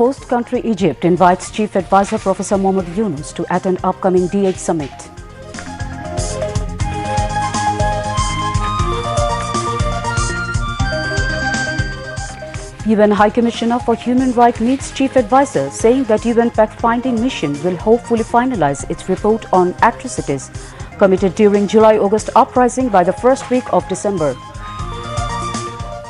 Host country Egypt invites Chief Advisor Professor Mohammad Yunus to attend upcoming DH summit. UN High Commissioner for Human Rights meets Chief Advisor, saying that UN fact-finding mission will hopefully finalize its report on atrocities committed during July-August uprising by the first week of December.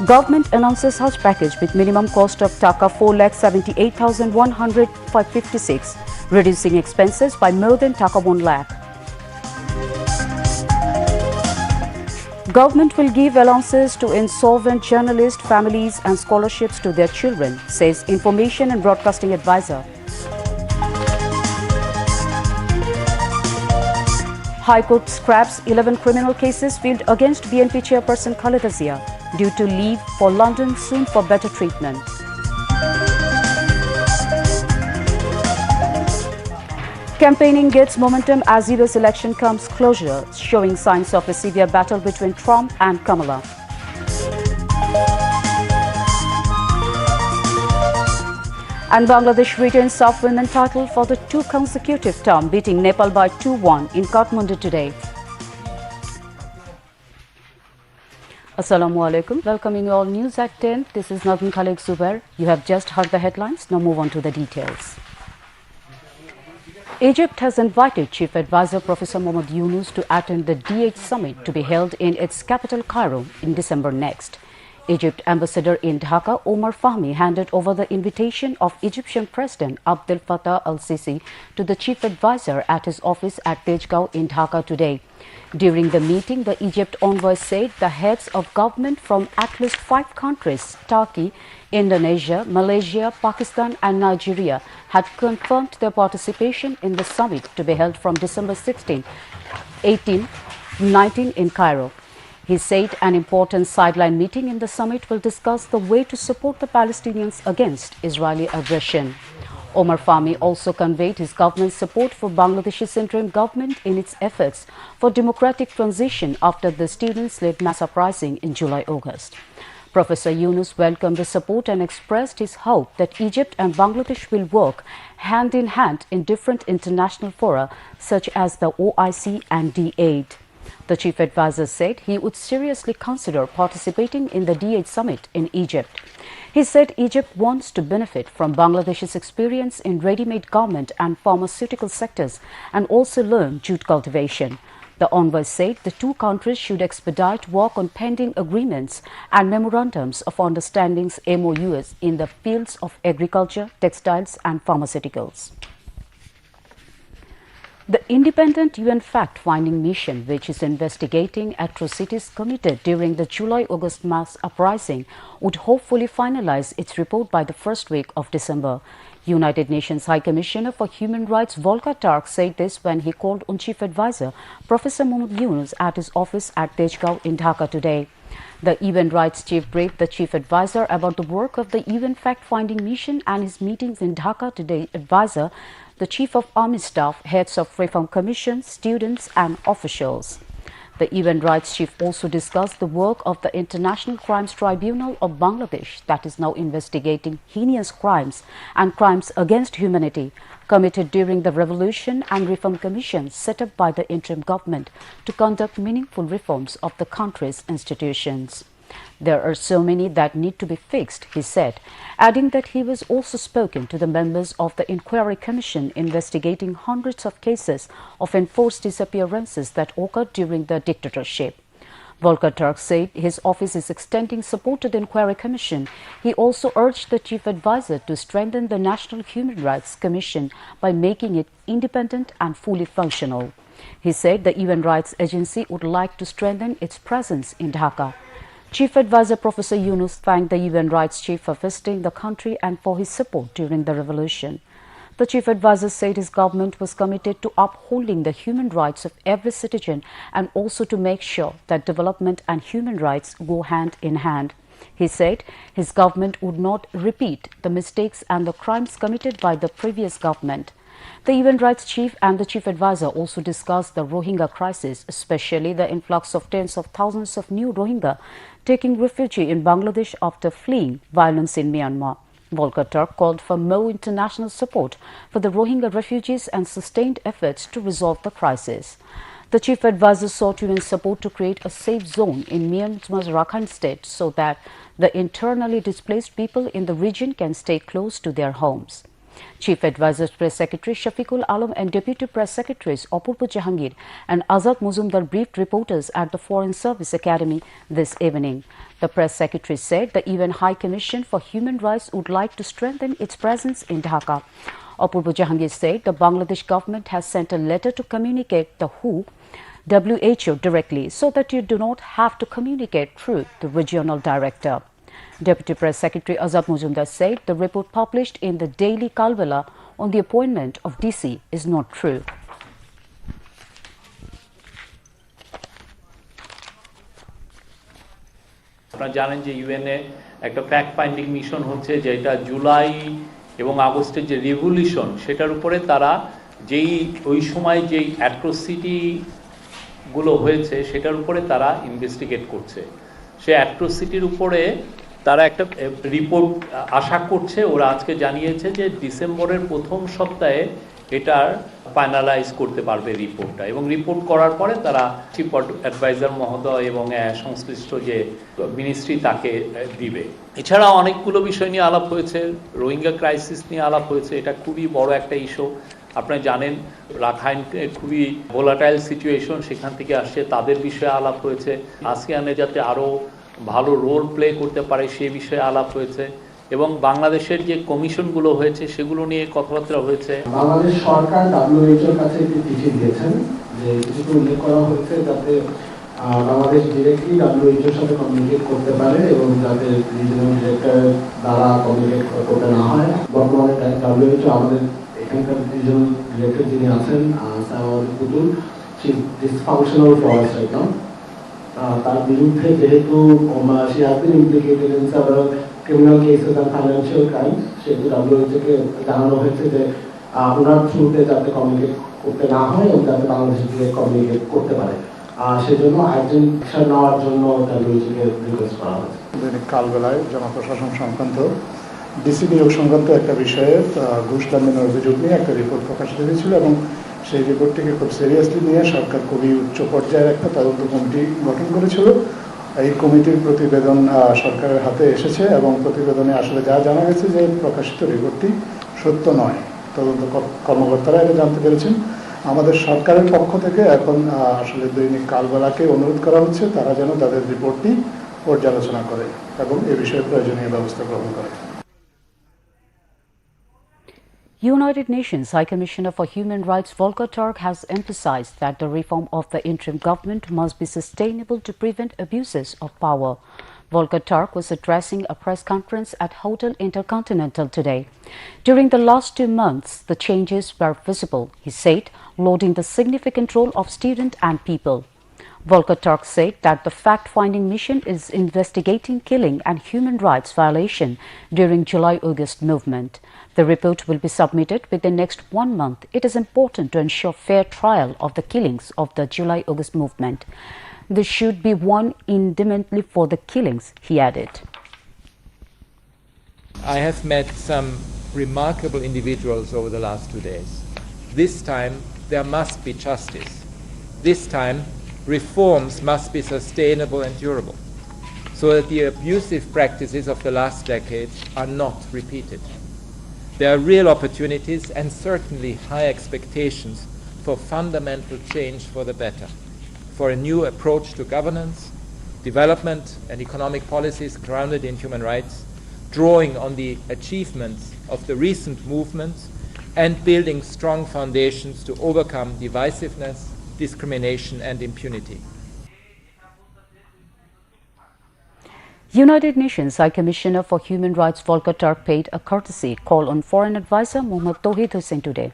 Government announces Hajj package with minimum cost of Taka 4,78,156, reducing expenses by more than Taka 1 lakh. Government will give allowances to insolvent journalist families and scholarships to their children, says Information and Broadcasting Advisor. High Court scraps 11 criminal cases filed against BNP chairperson Khaleda Zia, due to leave for London soon for better treatment. Campaigning gets momentum as US election comes closer, showing signs of a severe battle between Trump and Kamala. And Bangladesh retains SAF women title for the 2 consecutive term, beating Nepal by 2-1 in Kathmandu today. Assalamu alaikum. Welcoming you all news at 10. This is Nazmin Khalid Zubair. You have just heard the headlines. Now move on to the details. Egypt has invited Chief Advisor Professor Mohammad Yunus to attend the DH summit to be held in its capital Cairo in December next. Egypt Ambassador in Dhaka Omar Fahmy handed over the invitation of Egyptian President Abdel Fattah al-Sisi to the Chief Advisor at his office at Tejgaon in Dhaka today. During the meeting, the Egypt envoy said the heads of government from at least 5 countries, Turkey, Indonesia, Malaysia, Pakistan and Nigeria, had confirmed their participation in the summit to be held from December 16, 18, 19 in Cairo. He said an important sideline meeting in the summit will discuss the way to support the Palestinians against Israeli aggression. Omar Fahmy also conveyed his government's support for Bangladesh's interim government in its efforts for democratic transition after the students-led mass uprising in July-August. Professor Yunus welcomed the support and expressed his hope that Egypt and Bangladesh will work hand in hand in different international fora such as the OIC and D8. The Chief Advisor said he would seriously consider participating in the DH summit in Egypt. He said Egypt wants to benefit from Bangladesh's experience in ready-made garment and pharmaceutical sectors and also learn jute cultivation. The envoy said the 2 countries should expedite work on pending agreements and memorandums of understandings MOUs in the fields of agriculture, textiles and pharmaceuticals. The independent UN fact-finding mission, which is investigating atrocities committed during the July-August mass uprising, would hopefully finalize its report by the first week of December. United Nations High Commissioner for Human Rights Volker Turk said this when he called on Chief Advisor Professor Mohammad Yunus at his office at Tejgaon in Dhaka today. The UN Rights Chief briefed the Chief Advisor about the work of the UN fact-finding mission and his meetings in Dhaka today. Advisor, the Chief of Army Staff, heads of reform commissions, students and officials. The UN Rights Chief also discussed the work of the International Crimes Tribunal of Bangladesh that is now investigating heinous crimes and crimes against humanity committed during the revolution and reform commissions set up by the interim government to conduct meaningful reforms of the country's institutions. There are so many that need to be fixed, he said, adding that he was also spoken to the members of the Inquiry Commission investigating hundreds of cases of enforced disappearances that occurred during the dictatorship. Volker Turk said his office is extending support to the Inquiry Commission. He also urged the Chief Advisor to strengthen the National Human Rights Commission by making it independent and fully functional. He said the UN Rights Agency would like to strengthen its presence in Dhaka. Chief Advisor Professor Yunus thanked the UN Rights Chief for visiting the country and for his support during the revolution. The Chief Advisor said his government was committed to upholding the human rights of every citizen and also to make sure that development and human rights go hand in hand. He said his government would not repeat the mistakes and the crimes committed by the previous government. The UN Rights Chief and the Chief Advisor also discussed the Rohingya crisis, especially the influx of tens of thousands of new Rohingya taking refuge in Bangladesh after fleeing violence in Myanmar. Volker Turk called for more international support for the Rohingya refugees and sustained efforts to resolve the crisis. The chief advisor sought UN support to create a safe zone in Myanmar's Rakhine state so that the internally displaced people in the region can stay close to their homes. Chief Advisor's Press Secretary Shafiqul Alam and Deputy Press Secretaries Apurva Jahangir and Azad Muzumdar briefed reporters at the Foreign Service Academy this evening. The Press Secretary said the UN High Commission for Human Rights would like to strengthen its presence in Dhaka. Apurva Jahangir said the Bangladesh government has sent a letter to communicate the WHO directly so that you do not have to communicate through the regional director. Deputy Press Secretary Azad Muzumdar said the report published in the Daily Kalbala on the appointment of DC is not true. আপনারা জানেন যে ইউএনএ একটা fact finding mission হচ্ছে যেটা জুলাই এবং আগস্টের যে revolution সেটার উপরে তারা ওই সময় যেই অ্যাট্রোসিটি গুলো হয়েছে সেটার উপরে তারা ইনভেস্টিগেট করছে। সেই অ্যাট্রোসিটির উপরে তারা একটা রিপোর্ট আশা করছে। ওরা আজকে জানিয়েছে যে ডিসেম্বরের প্রথম সপ্তাহে এটার ফাইনালাইজ করতে পারবে রিপোর্টটা, এবং রিপোর্ট করার পরে তারা চিফ অ্যাডভাইজার মহোদয় এবং সংশ্লিষ্ট যে মিনিস্ট্রি তাকে দিবে। এছাড়া অনেকগুলো বিষয় নিয়ে আলাপ হয়েছে, রোহিঙ্গা ক্রাইসিস নিয়ে আলাপ হয়েছে, এটা খুবই বড় একটা ইস্যু। আপনারা জানেন রাখাইন খুবই ভোলাটাইল সিচুয়েশন, সেখান থেকে আসছে, তাদের বিষয়ে আলাপ হয়েছে। আসিয়ানে যাতে আরও ভালো রোল প্লে করতে পারে সে বিষয়ে আলাপ হয়েছে, এবং বাংলাদেশের যে কমিশনগুলো হয়েছে সেগুলো নিয়ে কথাবার্তা হয়েছে। বাংলাদেশ সরকার WHO-র কাছে একটি চিঠি দিয়েছেন, যে চিঠিতে উল্লেখ করা হয়েছে যাতে বাংলাদেশ ডিরেক্টলি WHO-র সাথে কমিউনিকেট করতে পারে এবং যাতে রিজিওনাল ডিরেক্টর দ্বারা কমিউনিকেট করতে না হয়। বর্তমানে WHO আমাদের এখানকার রিজিওনাল ডিরেক্টর যিনি আছেন পুতুল, she is dysfunctional for us right now. তার বিরুদ্ধে যেহেতু she has been implicated in several criminal cases and financial crimes, সেগুলো WHO-কে জানানো হয়েছে যে ওনার থ্রুতে যাতে কমিউনিকেট করতে না হয় এবং যাতে বাংলাদেশের দিকে কমিউনিকেট করতে পারে, সেজন্য আর্জেন্ট অ্যাকশন নেওয়ার জন্য WHO-কে রিকোয়েস্ট করা হয়েছে। দৈনিক কালবেলায় জনপ্রশাসন সংক্রান্ত ডিসি নিয়োগ সংক্রান্ত একটা বিষয়ে ঘুষ লেনদেনের অভিযোগ নিয়ে একটা রিপোর্ট প্রকাশিত হয়েছিল, এবং সেই রিপোর্টটিকে খুব সিরিয়াসলি নিয়ে সরকার খুবই উচ্চ পর্যায়ের একটা তদন্ত কমিটি গঠন করেছিল। এই কমিটির প্রতিবেদন সরকারের হাতে এসেছে, এবং প্রতিবেদনে আসলে যা জানা গেছে যে প্রকাশিত রিপোর্টটি সত্য নয়। তদন্ত কর্মকর্তারা এটা জানতে পেরেছেন। আমাদের সরকারের পক্ষ থেকে এখন আসলে দৈনিক কালবেলাকে অনুরোধ করা হচ্ছে তারা যেন তাদের রিপোর্টটি পর্যালোচনা করে এবং এ বিষয়ে প্রয়োজনীয় ব্যবস্থা গ্রহণ করে। United Nations High Commissioner for Human Rights Volker Turk has emphasized that the reform of the interim government must be sustainable to prevent abuses of power. Volker Turk was addressing a press conference at Hotel Intercontinental today. During the last 2 months, the changes were visible, he said, lauding the significant role of students and people. Volker Turk said that the fact-finding mission is investigating killing and human rights violation during July-August movement. The report will be submitted within next 1 month. It is important to ensure fair trial of the killings of the July-August movement. There should be one indemnity for the killings, he added. I have met some remarkable individuals over the last 2 days. This time there must be justice. This time reforms must be sustainable and durable, so that the abusive practices of the last decades are not repeated. There are real opportunities and certainly high expectations for fundamental change for the better, for a new approach to governance, development and economic policies grounded in human rights, drawing on the achievements of the recent movements and building strong foundations to overcome divisiveness, discrimination and impunity. United Nations High Commissioner for Human Rights Volker Turk paid a courtesy call on Foreign Advisor Mohammad Tauhid Hussain today.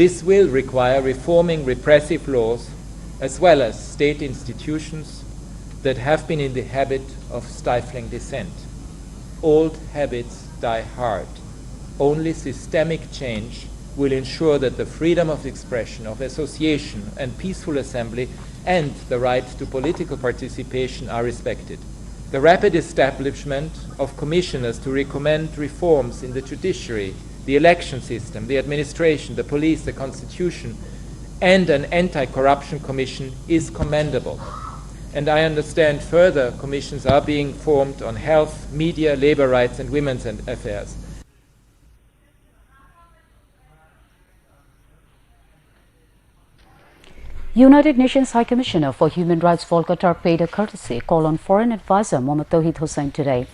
This will require reforming repressive laws as well as state institutions that have been in the habit of stifling dissent. Old habits die hard. Only systemic change will ensure that the freedom of expression, of association and peaceful assembly and the right to political participation are respected. The rapid establishment of commissioners to recommend reforms in the judiciary, the election system, the administration, the police, the constitution, and an anti-corruption commission is commendable. And I understand further commissions are being formed on health, media, labor rights, and women's affairs. United Nations High Commissioner for Human Rights Volker Turk paid a courtesy call on Foreign Advisor Mohammad Tawhid Hussain today.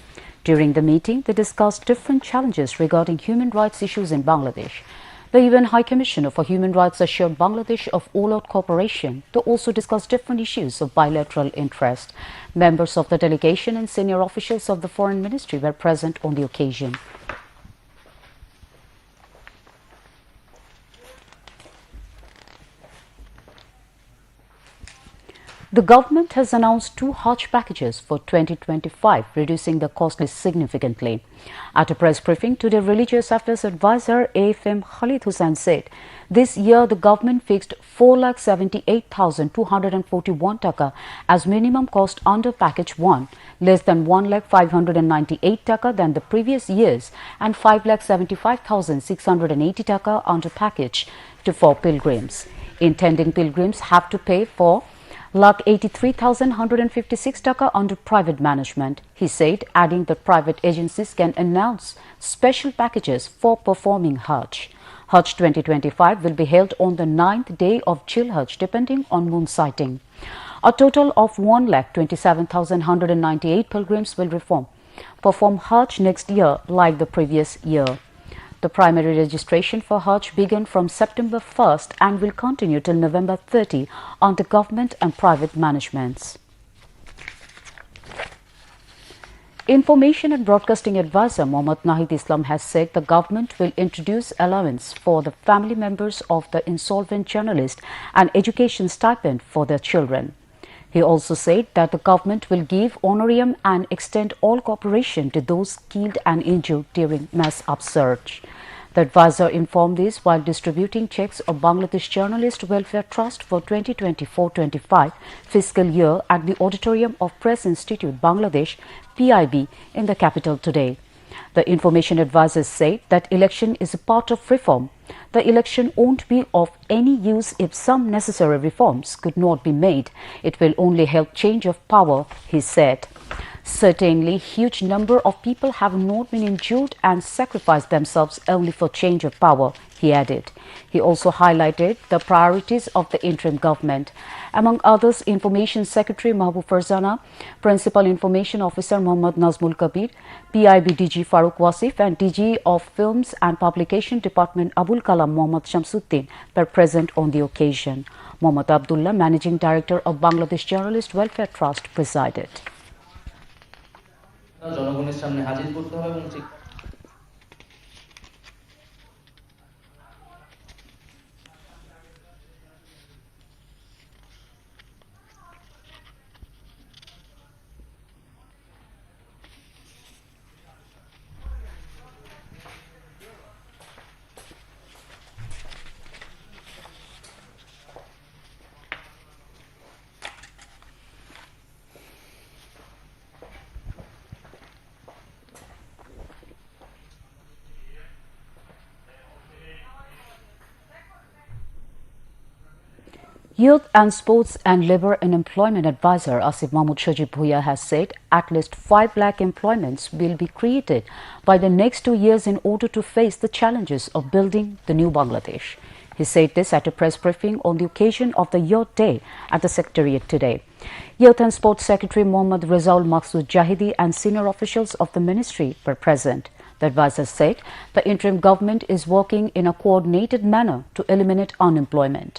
During the meeting, they discussed different challenges regarding human rights issues in Bangladesh. The UN High Commissioner for Human Rights assured Bangladesh of all-out cooperation to also discuss different issues of bilateral interest. Members of the delegation and senior officials of the Foreign Ministry were present on the occasion. The government has announced 2 Hajj packages for 2025, reducing the cost significantly. At a press briefing today, Religious Affairs Advisor AFM Khalid Hussain said, this year the government fixed 4,78,241 taka as minimum cost under package 1, less than 1,598 taka than the previous years, and 5,75,680 taka under package 2 for pilgrims. Intending pilgrims have to pay for 83,156 taka under private management, he said, adding that private agencies can announce special packages for performing Hajj. Hajj 2025 will be held on the 9th day of Jil Hajj, depending on moon sighting. A total of 1,27,198 pilgrims will perform Hajj next year like the previous year. The primary registration for Hajj began from September 1st and will continue till November 30 under government and private managements. Information and Broadcasting Advisor Mohammad Nahid Islam has said the government will introduce allowance for the family members of the insolvent journalist and education stipend for their children. He also said that the government will give honorarium and extend all cooperation to those killed and injured during mass upsurge. The advisor informed this while distributing checks of Bangladesh Journalist Welfare Trust for 2024-25 fiscal year at the auditorium of Press Institute Bangladesh (PIB) in the capital today. The information advisors say that election is a part of reform. The election won't be of any use if some necessary reforms could not be made. It will only help change of power, he said. Certainly, huge number of people have not been injured and sacrificed themselves only for change of power, he added. He also highlighted the priorities of the interim government. Among others, Information Secretary Mahbub Farzana, Principal Information Officer Muhammad Nazmul Kabir, PIB DG Farooq Wasif and DG of Films and Publication Department Abul Kalam Muhammad Shamsuddin were present on the occasion. Muhammad Abdullah, Managing Director of Bangladesh Journalist Welfare Trust, presided. জনগণের সামনে হাজির করতে হবে এবং Youth and Sports and Labour and Employment Advisor Asif Mahmood Shajib Bhuiya has said at least 5 lakh employments will be created by the next 2 years in order to face the challenges of building the new Bangladesh. He said this at a press briefing on the occasion of the Youth Day at the Secretariat today. Youth and Sports Secretary Mohammad Rezaul Maqsood Jahidi and senior officials of the ministry were present. The advisor said the interim government is working in a coordinated manner to eliminate unemployment.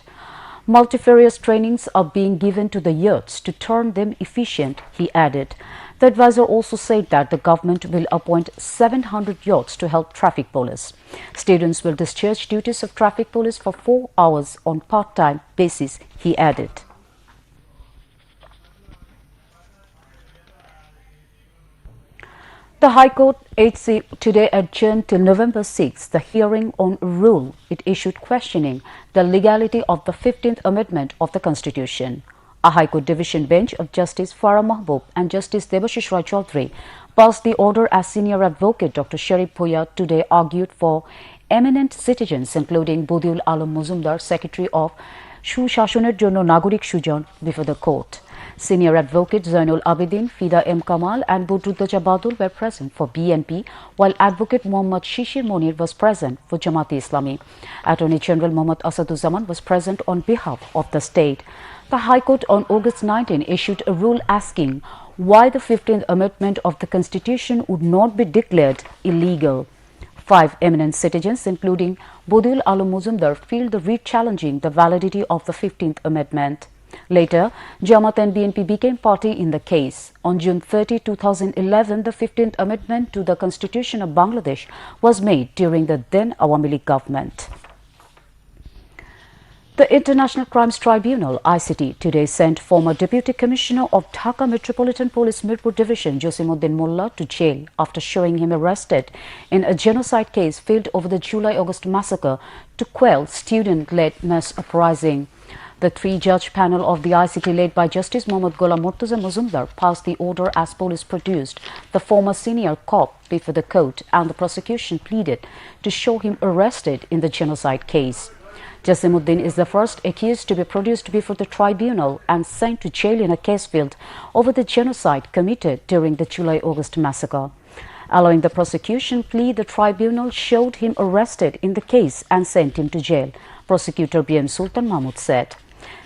Multifarious trainings are being given to the youths to turn them efficient, he added. The advisor also said that the government will appoint 700 youths to help traffic police. Students will discharge duties of traffic police for 4 hours on part-time basis, he added. The High Court HC today adjourned till November 6 the hearing on a rule it issued questioning the legality of the 15th Amendment of the Constitution. A High Court division bench of Justice Farah Mahbub and Justice Debashish Rai Chaudhary passed the order as senior advocate Dr. Sharif Bhuiya today argued for eminent citizens including Bodiul Alam Muzumdar, Secretary of Sushashoner Jonno Nagorik Sujon, before the court. Senior advocate Zainul Abidin, Fida M. Kamal and Budruddoja Badul were present for BNP, while advocate Muhammad Shishir Monir was present for Jamaat-e-Islami. Attorney General Muhammad Asaduzzaman was present on behalf of the state. The High Court on August 19 issued a rule asking why the 15th Amendment of the Constitution would not be declared illegal. 5 eminent citizens, including Bodiul Alam Muzumdar, filed the writ challenging the validity of the 15th Amendment. Later, Jamaat and BNP became party in the case. On June 30, 2011, the 15th Amendment to the Constitution of Bangladesh was made during the then Awami League government. The International Crimes Tribunal (ICT) today sent former Deputy Commissioner of Dhaka Metropolitan Police Mirpur Division Josimuddin Molla to jail after showing him arrested in a genocide case filed over the July-August massacre to quell student-led mass uprising. The 3-judge panel of the ICT led by Justice Mohammad Ghulam Murtaza Muzumdar passed the order as police produced the former senior cop before the court, and the prosecution pleaded to show him arrested in the genocide case. Jasimuddin is the first accused to be produced before the tribunal and sent to jail in a case filed over the genocide committed during the July-August massacre. Allowing the prosecution plea, the tribunal showed him arrested in the case and sent him to jail, Prosecutor B.M. Sultan Mahmud said.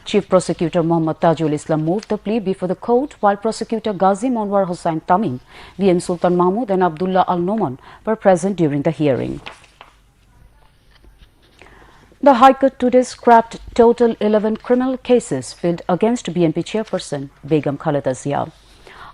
Chief Prosecutor Muhammad Tajul Islam moved the plea before the court, while Prosecutor Ghazi Monwar Hossain Tamim, B.M. Sultan Mahmud and Abdullah Al-Noman were present during the hearing. The High Court today scrapped total 11 criminal cases filed against BNP chairperson Begum Khaleda Zia.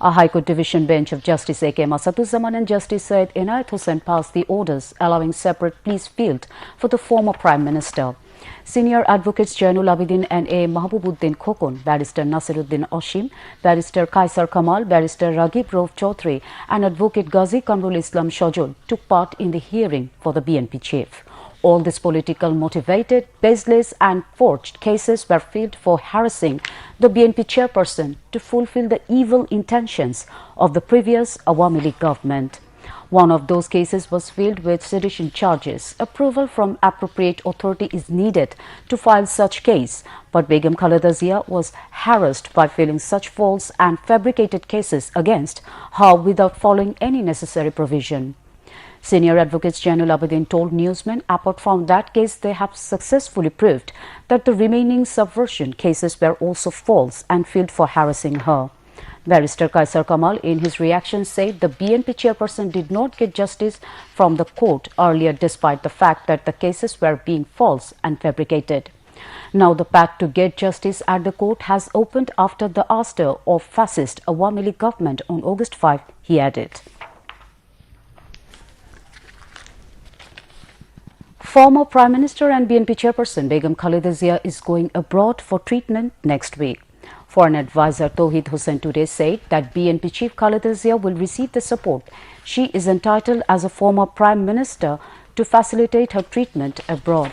A High Court division bench of Justice A.K. Asaduzzaman and Justice Syed Inayat Hussain passed the orders allowing separate pleas filed for the former Prime Minister. Senior advocates Jainul Abidin and A. Mahbubuddin Khokon, Barrister Nasiruddin Oshim, Barrister Kaisar Kamal, Barrister Raghib Rauf Chaudhary and Advocate Ghazi Kamrul Islam Shajol took part in the hearing for the BNP chief. All these political motivated, baseless and forged cases were filed for harassing the BNP chairperson to fulfill the evil intentions of the previous Awami League government. One of those cases was filed with sedition charges. Approval from appropriate authority is needed to file such case, but Begum Khaleda Zia was harassed by filing such false and fabricated cases against her without following any necessary provision. Senior advocates Jainul Abidin told newsmen apart from that case they have successfully proved that the remaining subversion cases were also false and filed for harassing her. Barrister Kaisar Kamal in his reaction said the BNP chairperson did not get justice from the court earlier despite the fact that the cases were being false and fabricated. Now the path to get justice at the court has opened after the ouster of fascist Awami League government on August 5, he added. Former Prime Minister and BNP chairperson Begum Khaleda Zia is going abroad for treatment next week. Foreign advisor Tauhid Hussain today said that BNP chief Khaleda Zia will receive the support she is entitled as a former Prime Minister to facilitate her treatment abroad.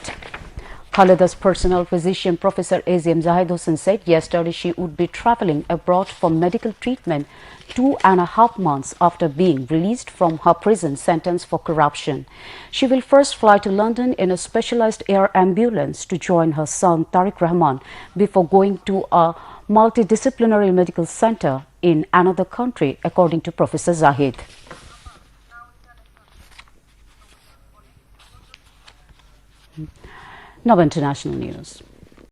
Khaleda's personal physician Professor A.Z.M. Zahid Hussain said yesterday she would be travelling abroad for medical treatment 2.5 months after being released from her prison sentence for corruption. She will first fly to London in a specialized air ambulance to join her son Tariq Rahman before going to a multidisciplinary medical center in another country, according to Professor Zahid. Now international news.